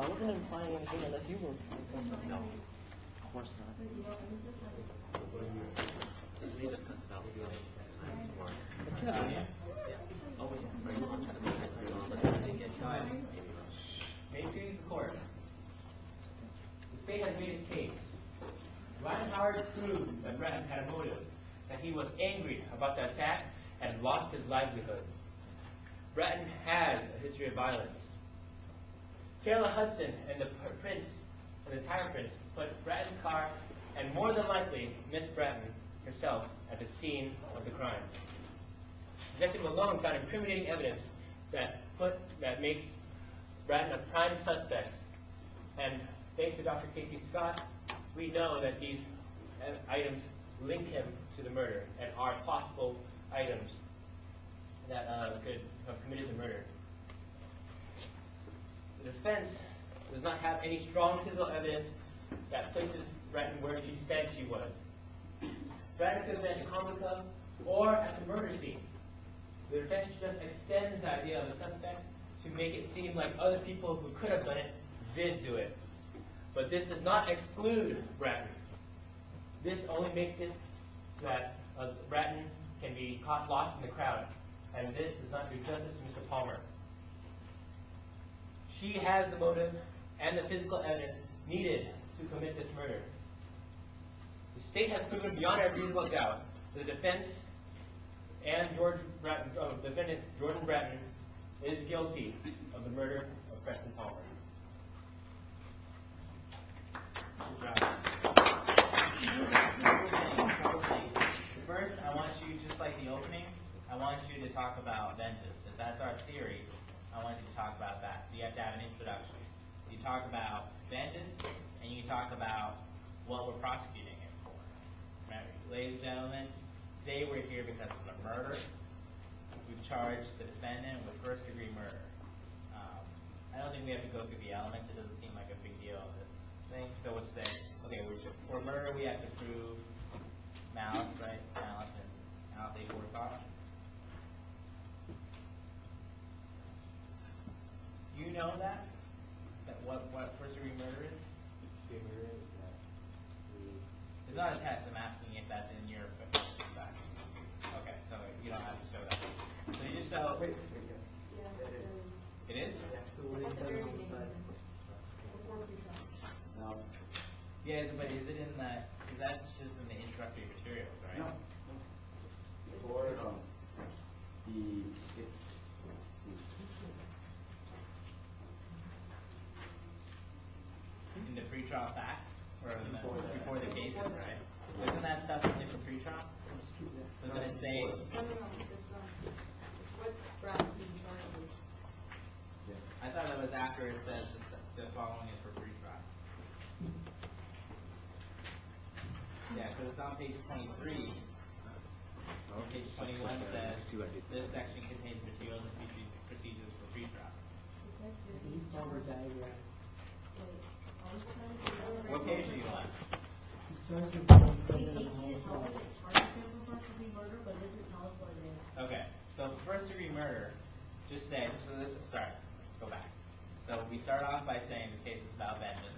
I wasn't implying anything unless you were implying something. No, of course not. Because we discussed about before. Oh, yeah. Are you on to the main? Are you on the May it please the court. The state has made its case. Ryan Howard proved that Bratton had a motive, that he was angry about the attack and lost his livelihood. Bratton has a history of violence. Taylor Hudson and the tire prince put Bratton's car and more than likely Miss Bratton herself at the scene of the crime. Detective Malone found incriminating evidence that makes Bratton a prime suspect, and thanks to Dr. Casey Scott, we know that these items link him to the murder and are possible items that could have committed the murder. The defense does not have any strong physical evidence that places Bratton where she said she was. Bratton could have been in Comica or at the murder scene. The defense just extends the idea of the suspect to make it seem like other people who could have done it did do it. But this does not exclude Bratton. This only makes it that Bratton can be caught lost in the crowd, and this does not do justice to Mr. Palmer. She has the motive and the physical evidence needed to commit this murder. The state has proven beyond a reasonable doubt the defense and defendant Jordan Bratton is guilty of the murder of Preston Palmer. First, I want you, just like the opening, I want you to talk about vengeance. If that's our theory, I want you to talk about that. So you have to have an introduction. You talk about vengeance, and you talk about what we're prosecuting it for. Remember, ladies and gentlemen, today we're here because of a murder. We've charged the defendant with first-degree murder. I don't think we have to go through the elements. It doesn't seem like a big deal, this thing. So we'll say, okay, for murder we have to prove malice, right? Malice and malice aforethought. You know that? That what first-degree murder is? First-degree murder is that it's not a test. I'm asking if that's in your fact. Okay, so you don't have to show that. So you just show. Wait. It is? No. Yeah, but is it in that? Because that's just in the introductory materials, right? No. For in the pretrial facts, or before the cases, right? Isn't that stuff in the pretrial? Doesn't it say? No, it's not. What Bratton being charged with? I thought it was after it says the following is for pretrial. Yeah, because it's on page 23. Page 21 says this section contains materials and procedures for pretrial. What page are you on? Okay, so first-degree murder, just say, let's go back. So we start off by saying this case is about vengeance.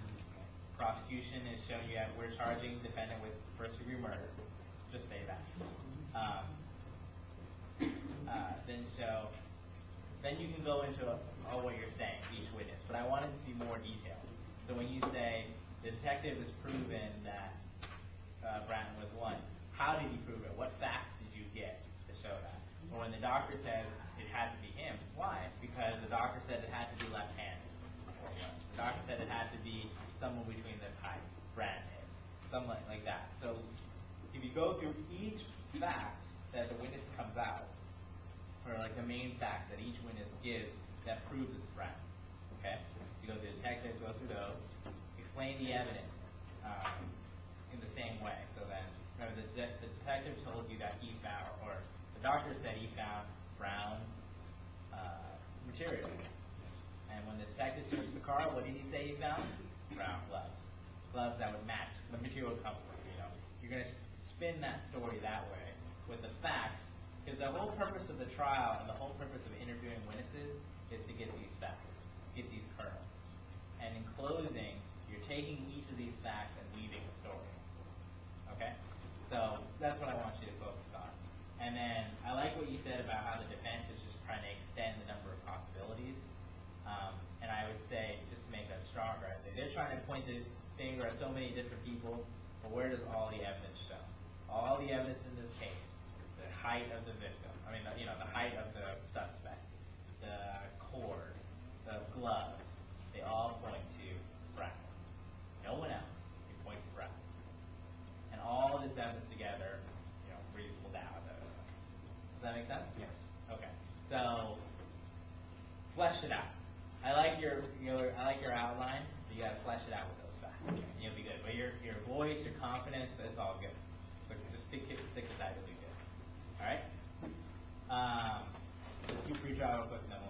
Prosecution is showing you that we're charging defendant with first-degree murder. Just say that. Then you can go into all what you're saying, each witness. But I want it to be more detailed. So when you say the detective has proven that Bratton was one, how did he prove it? What facts did you get to show that? Or when the doctor says it had to be him, why? Because the doctor said it had to be left-handed. The doctor said it had to be someone between this height, Bratton is. Something like that. So if you go through each fact that the witness comes out, or like the main facts that each witness gives that proves it's Bratton, okay? So you go to the detective, go through those, explain the evidence in the same way. So then, remember, the detective told you that he found, or the doctor said he found brown material. And when the detective searched the car, what did he say he found? Brown gloves. Gloves that would match the material comfort, you know. You're going to spin that story that way with the facts, because the whole purpose of the trial and the whole purpose of interviewing witnesses is to get these facts, get these kernels. And in taking each of these facts and weaving a story. Okay? So that's what I want you to focus on. And then I like what you said about how the defense is just trying to extend the number of possibilities. And I would say, just to make that stronger, I'd say they're trying to point the finger at so many different people, but where does all the evidence show? All the evidence in this case, the height of the victim, the height of the suspect, the cord, the gloves, they all point to Brown. No one else can point to Brown. And all this evidence together, reasonable doubt. Does that make sense? Yes. Okay. So, flesh it out. I like your outline, but you gotta flesh it out with those facts. And you'll be good. But your voice, your confidence, it's all good. So just stick with that, you'll be good. Alright? Two pre-trial quick notes.